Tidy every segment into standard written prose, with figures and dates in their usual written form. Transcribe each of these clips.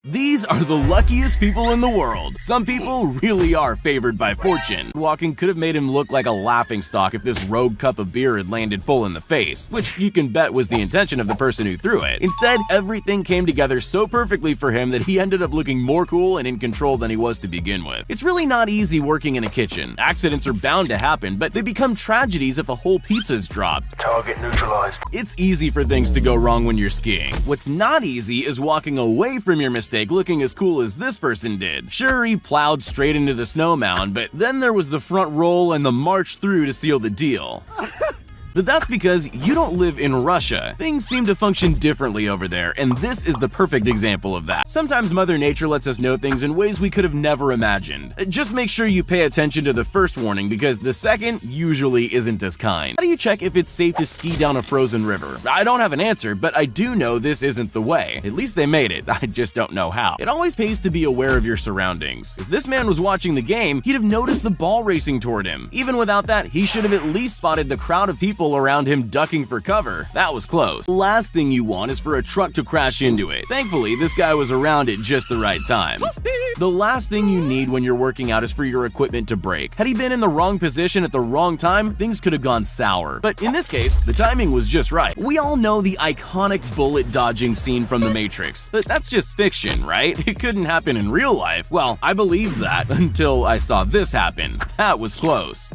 These are the luckiest people in the world. Some people really are favored by fortune. Walking could have made him look like a laughingstock if this rogue cup of beer had landed full in the face, which you can bet was the intention of the person who threw it. Instead, everything came together so perfectly for him that he ended up looking more cool and in control than he was to begin with. It's really not easy working in a kitchen. Accidents are bound to happen, but they become tragedies if a whole pizza's dropped. Target neutralized. It's easy for things to go wrong when you're skiing. What's not easy is walking away from your mistake looking as cool as this person did. Sure, he plowed straight into the snow mound, but then there was the front roll and the march through to seal the deal. But that's because you don't live in Russia. Things seem to function differently over there, and this is the perfect example of that. Sometimes Mother Nature lets us know things in ways we could have never imagined. Just make sure you pay attention to the first warning, because the second usually isn't as kind. How do you check if it's safe to ski down a frozen river? I don't have an answer, but I do know this isn't the way. At least they made it, I just don't know how. It always pays to be aware of your surroundings. If this man was watching the game, he'd have noticed the ball racing toward him. Even without that, he should have at least spotted the crowd of people around him ducking for cover. That was close. The last thing you want is for a truck to crash into it. Thankfully, this guy was around at just the right time. The last thing you need when you're working out is for your equipment to break. Had he been in the wrong position at the wrong time, things could have gone sour. But in this case, the timing was just right. We all know the iconic bullet dodging scene from The Matrix, but that's just fiction, right? It couldn't happen in real life. Well, I believed that until I saw this happen. That was close.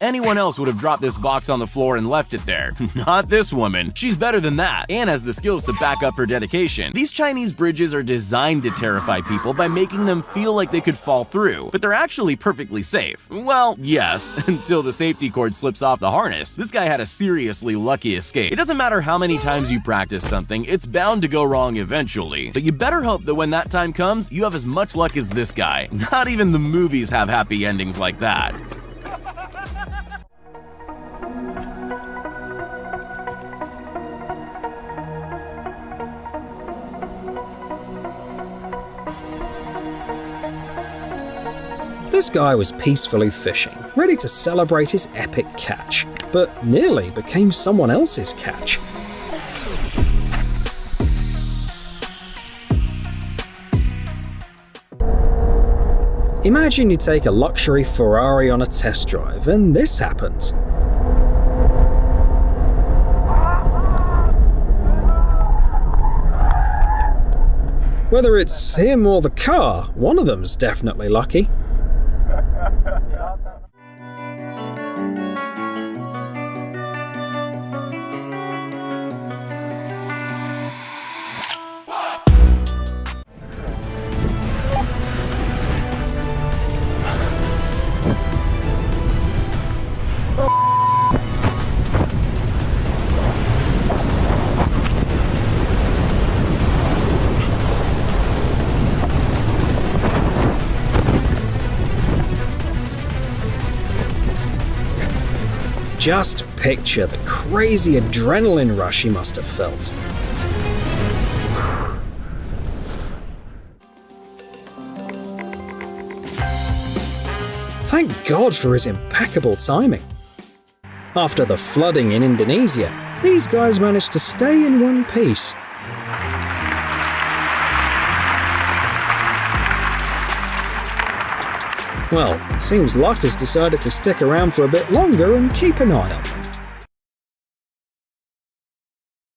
Anyone else would have dropped this box on the floor and left it there. Not this woman. She's better than that, and has the skills to back up her dedication. These Chinese bridges are designed to terrify people by making them feel like they could fall through, but they're actually perfectly safe. Well, yes, until the safety cord slips off the harness. This guy had a seriously lucky escape. It doesn't matter how many times you practice something, it's bound to go wrong eventually. But you better hope that when that time comes, you have as much luck as this guy. Not even the movies have happy endings like that. This guy was peacefully fishing, ready to celebrate his epic catch, but nearly became someone else's catch. Imagine you take a luxury Ferrari on a test drive and this happens. Whether it's him or the car, one of them's definitely lucky. Just picture the crazy adrenaline rush he must have felt. Thank God for his impeccable timing. After the flooding in Indonesia, these guys managed to stay in one piece. Well, it seems luck has decided to stick around for a bit longer and keep an eye on them.